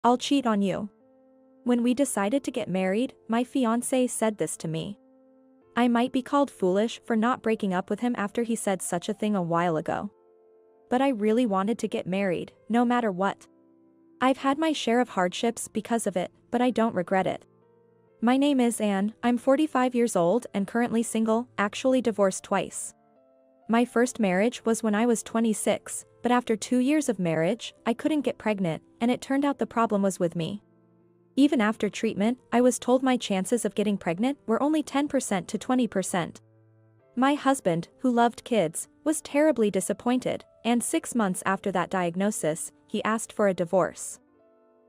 I'll cheat on you. When we decided to get married, my fiancé said this to me. I might be called foolish for not breaking up with him after he said such a thing a while ago. But I really wanted to get married, no matter what. I've had my share of hardships because of it, but I don't regret it. My name is Anne, I'm 45 years old and currently single, actually divorced twice. My first marriage was when I was 26, but after 2 years of marriage, I couldn't get pregnant, and it turned out the problem was with me. Even after treatment, I was told my chances of getting pregnant were only 10% to 20%. My husband, who loved kids, was terribly disappointed, and 6 months after that diagnosis, he asked for a divorce.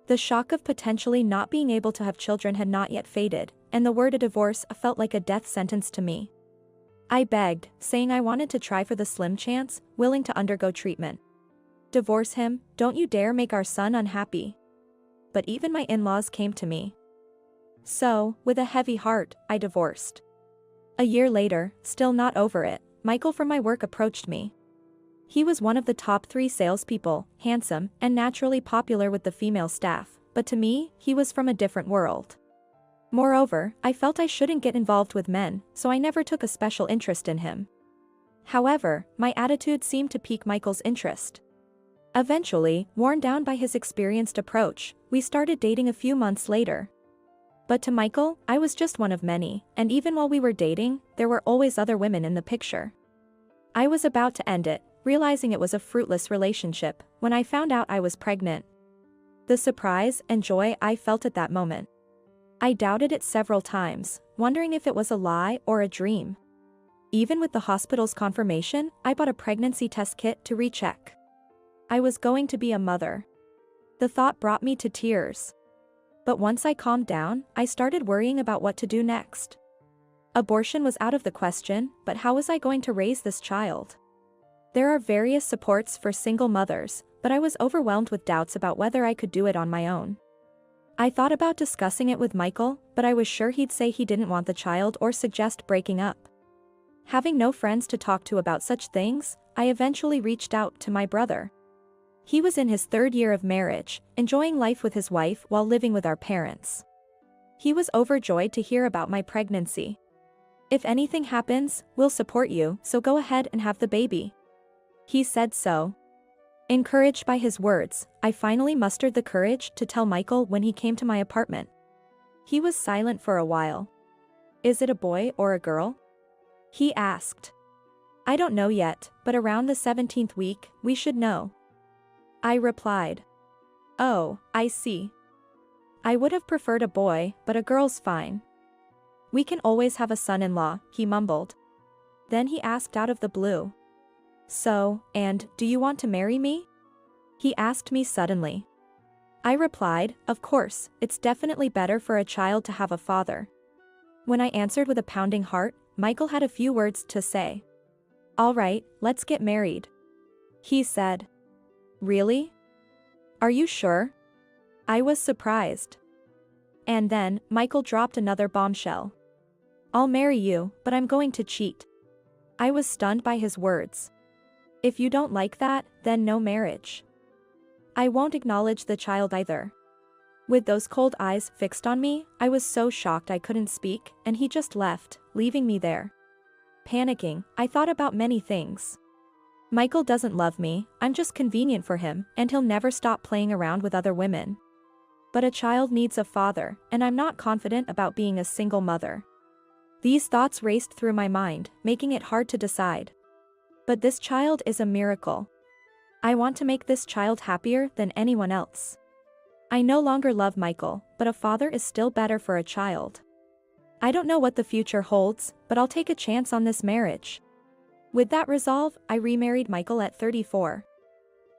The shock of potentially not being able to have children had not yet faded, and the word a divorce felt like a death sentence to me. I begged, saying I wanted to try for the slim chance, willing to undergo treatment. Divorce him, don't you dare make our son unhappy. But even my in-laws came to me. So, with a heavy heart, I divorced. A year later, still not over it, Michael from my work approached me. He was one of the top 3 salespeople, handsome, and naturally popular with the female staff, but to me, he was from a different world. Moreover, I felt I shouldn't get involved with men, so I never took a special interest in him. However, my attitude seemed to pique Michael's interest. Eventually, worn down by his experienced approach, we started dating a few months later. But to Michael, I was just one of many, and even while we were dating, there were always other women in the picture. I was about to end it, realizing it was a fruitless relationship, when I found out I was pregnant. The surprise and joy I felt at that moment. I doubted it several times, wondering if it was a lie or a dream. Even with the hospital's confirmation, I bought a pregnancy test kit to recheck. I was going to be a mother. The thought brought me to tears. But once I calmed down, I started worrying about what to do next. Abortion was out of the question, but how was I going to raise this child? There are various supports for single mothers, but I was overwhelmed with doubts about whether I could do it on my own. I thought about discussing it with Michael, but I was sure he'd say he didn't want the child or suggest breaking up. Having no friends to talk to about such things, I eventually reached out to my brother. He was in his 3rd year of marriage, enjoying life with his wife while living with our parents. He was overjoyed to hear about my pregnancy. If anything happens, we'll support you, so go ahead and have the baby. He said so. Encouraged by his words, I finally mustered the courage to tell Michael when he came to my apartment. He was silent for a while. Is it a boy or a girl? He asked. I don't know yet, but around the 17th week, we should know. I replied. Oh, I see. I would have preferred a boy, but a girl's fine. We can always have a son-in-law, he mumbled. Then he asked out of the blue. So, and, do you want to marry me? He asked me suddenly. I replied, of course, it's definitely better for a child to have a father. When I answered with a pounding heart, Michael had a few words to say. All right, let's get married. He said. Really? Are you sure? I was surprised. And then, Michael dropped another bombshell. I'll marry you, but I'm going to cheat. I was stunned by his words. If you don't like that, then no marriage. I won't acknowledge the child either. With those cold eyes fixed on me, I was so shocked I couldn't speak, and he just left, leaving me there. Panicking, I thought about many things. Michael doesn't love me, I'm just convenient for him, and he'll never stop playing around with other women. But a child needs a father, and I'm not confident about being a single mother. These thoughts raced through my mind, making it hard to decide. But this child is a miracle. I want to make this child happier than anyone else. I no longer love Michael, but a father is still better for a child. I don't know what the future holds, but I'll take a chance on this marriage. With that resolve, I remarried Michael at 34.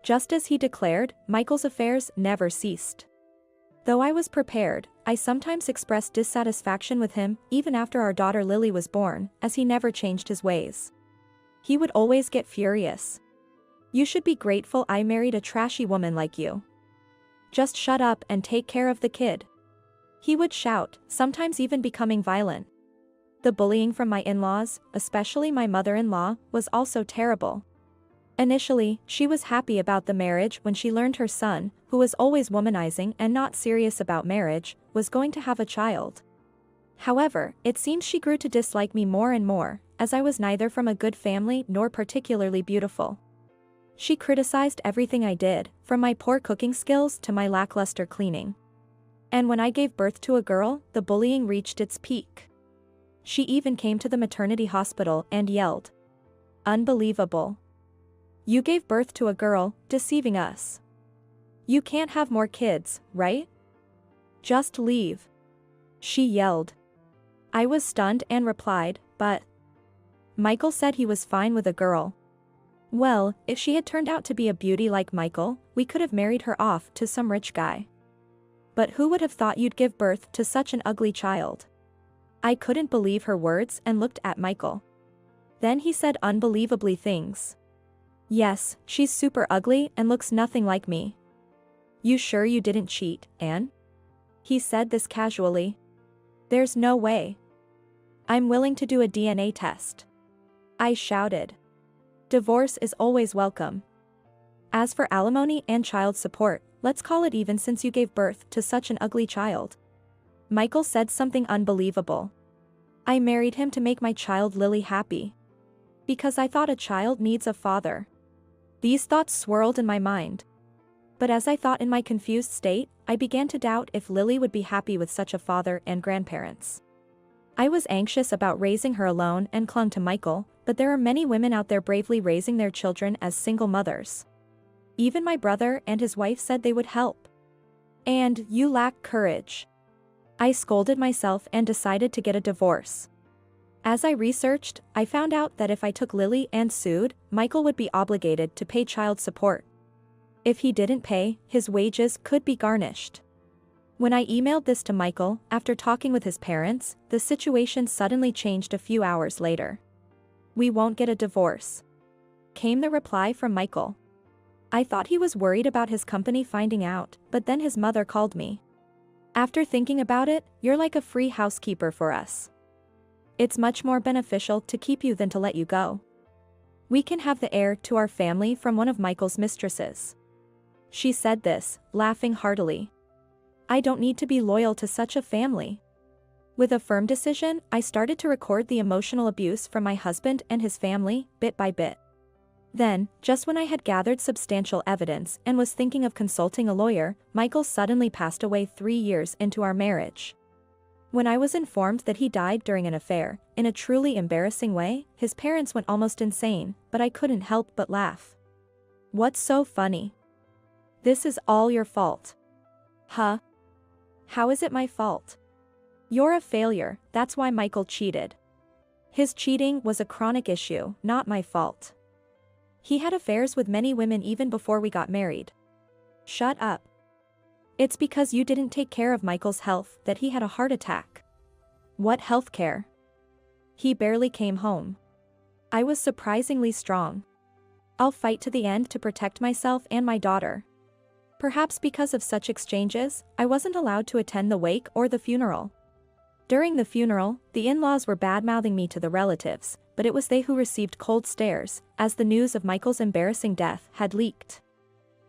Just as he declared, Michael's affairs never ceased. Though I was prepared, I sometimes expressed dissatisfaction with him, even after our daughter Lily was born, as he never changed his ways. He would always get furious. You should be grateful I married a trashy woman like you. Just shut up and take care of the kid. He would shout, sometimes even becoming violent. The bullying from my in-laws, especially my mother-in-law, was also terrible. Initially, she was happy about the marriage when she learned her son, who was always womanizing and not serious about marriage, was going to have a child. However, it seems she grew to dislike me more and more, as I was neither from a good family nor particularly beautiful. She criticized everything I did, from my poor cooking skills to my lackluster cleaning. And when I gave birth to a girl, the bullying reached its peak. She even came to the maternity hospital and yelled, "Unbelievable. You gave birth to a girl, deceiving us. You can't have more kids, right? Just leave." She yelled. I was stunned and replied, "But Michael said he was fine with a girl." Well, if she had turned out to be a beauty like Michael, we could have married her off to some rich guy. But who would have thought you'd give birth to such an ugly child? I couldn't believe her words and looked at Michael. Then he said unbelievably things. "Yes, she's super ugly and looks nothing like me. You sure you didn't cheat, Anne?" He said this casually. "There's no way. I'm willing to do a DNA test." I shouted. Divorce is always welcome. As for alimony and child support, let's call it even since you gave birth to such an ugly child. Michael said something unbelievable. I married him to make my child Lily happy. Because I thought a child needs a father. These thoughts swirled in my mind. But as I thought in my confused state, I began to doubt if Lily would be happy with such a father and grandparents. I was anxious about raising her alone and clung to Michael, but there are many women out there bravely raising their children as single mothers. Even my brother and his wife said they would help. And you lack courage. I scolded myself and decided to get a divorce. As I researched, I found out that if I took Lily and sued, Michael would be obligated to pay child support. If he didn't pay, his wages could be garnished. When I emailed this to Michael, after talking with his parents, the situation suddenly changed a few hours later. "We won't get a divorce," came the reply from Michael. I thought he was worried about his company finding out, but then his mother called me. "After thinking about it, you're like a free housekeeper for us. It's much more beneficial to keep you than to let you go. We can have the heir to our family from one of Michael's mistresses." She said this, laughing heartily. I don't need to be loyal to such a family. With a firm decision, I started to record the emotional abuse from my husband and his family, bit by bit. Then, just when I had gathered substantial evidence and was thinking of consulting a lawyer, Michael suddenly passed away 3 years into our marriage. When I was informed that he died during an affair, in a truly embarrassing way, his parents went almost insane, but I couldn't help but laugh. "What's so funny? This is all your fault." "Huh? How is it my fault?" "You're a failure, that's why Michael cheated. His cheating was a chronic issue, not my fault. He had affairs with many women even before we got married." "Shut up. It's because you didn't take care of Michael's health that he had a heart attack." "What health care? He barely came home." I was surprisingly strong. "I'll fight to the end to protect myself and my daughter." Perhaps because of such exchanges, I wasn't allowed to attend the wake or the funeral. During the funeral, the in-laws were bad-mouthing me to the relatives, but it was they who received cold stares, as the news of Michael's embarrassing death had leaked.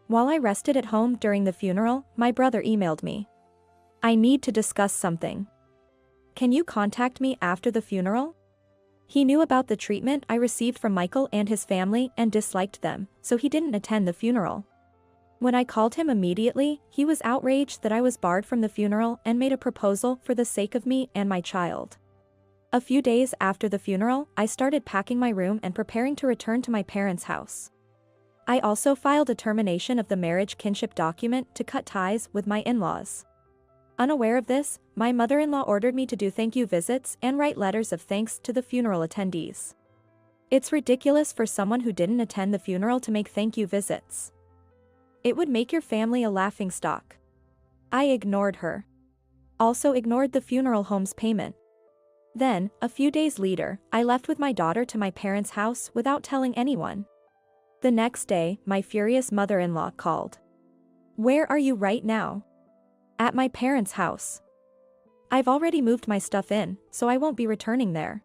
While I rested at home during the funeral, my brother emailed me. "I need to discuss something. Can you contact me after the funeral?" He knew about the treatment I received from Michael and his family and disliked them, so he didn't attend the funeral. When I called him immediately, he was outraged that I was barred from the funeral and made a proposal for the sake of me and my child. A few days after the funeral, I started packing my room and preparing to return to my parents' house. I also filed a termination of the marriage kinship document to cut ties with my in-laws. Unaware of this, my mother-in-law ordered me to do thank you visits and write letters of thanks to the funeral attendees. It's ridiculous for someone who didn't attend the funeral to make thank you visits. It would make your family a laughingstock. I ignored her. Also ignored the funeral home's payment. Then, a few days later, I left with my daughter to my parents' house without telling anyone. The next day, my furious mother-in-law called. "Where are you right now?" "At my parents' house." "I've already moved my stuff in, so I won't be returning there."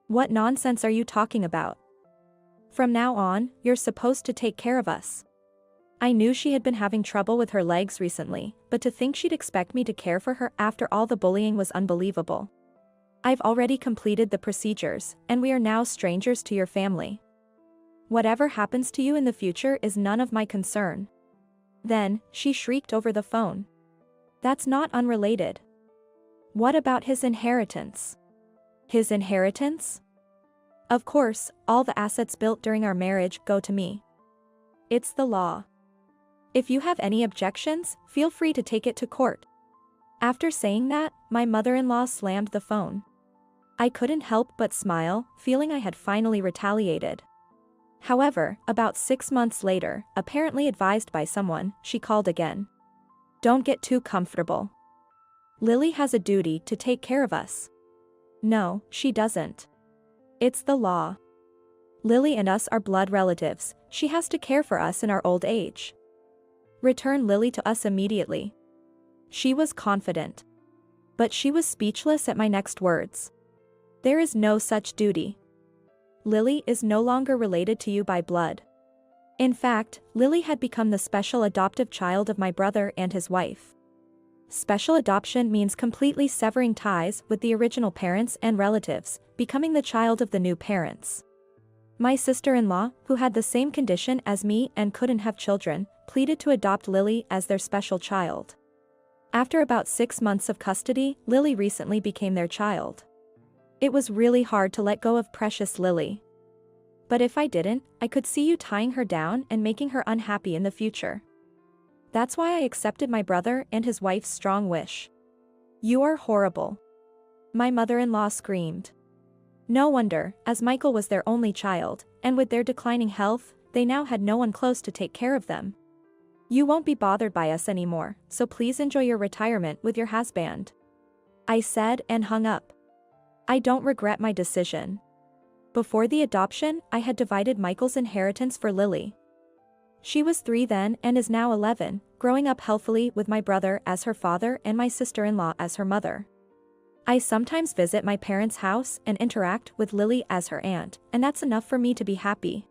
"What nonsense are you talking about? From now on, you're supposed to take care of us. I knew she had been having trouble with her legs recently, but to think she'd expect me to care for her after all the bullying was unbelievable. I've already completed the procedures, and we are now strangers to your family. Whatever happens to you in the future is none of my concern. Then, she shrieked over the phone. That's not unrelated. What about his inheritance? His inheritance? Of course, all the assets built during our marriage go to me. It's the law. If you have any objections, feel free to take it to court. After saying that, my mother-in-law slammed the phone. I couldn't help but smile, feeling I had finally retaliated. However, about 6 months later, apparently advised by someone, she called again. Don't get too comfortable. Lily has a duty to take care of us. No, she doesn't. It's the law. Lily and us are blood relatives, she has to care for us in our old age. Return Lily to us immediately. She was confident. But she was speechless at my next words. There is no such duty. Lily is no longer related to you by blood. In fact, Lily had become the special adoptive child of my brother and his wife. Special adoption means completely severing ties with the original parents and relatives, becoming the child of the new parents. My sister-in-law, who had the same condition as me and couldn't have children, pleaded to adopt Lily as their special child. After about 6 months of custody, Lily recently became their child. It was really hard to let go of precious Lily. But if I didn't, I could see you tying her down and making her unhappy in the future. That's why I accepted my brother and his wife's strong wish. You are horrible. My mother-in-law screamed. No wonder, as Michael was their only child, and with their declining health, they now had no one close to take care of them. You won't be bothered by us anymore, so please enjoy your retirement with your husband. I said and hung up. I don't regret my decision. Before the adoption, I had divided Michael's inheritance for Lily. She was 3 then and is now 11, growing up healthily with my brother as her father and my sister-in-law as her mother. I sometimes visit my parents' house and interact with Lily as her aunt, and that's enough for me to be happy.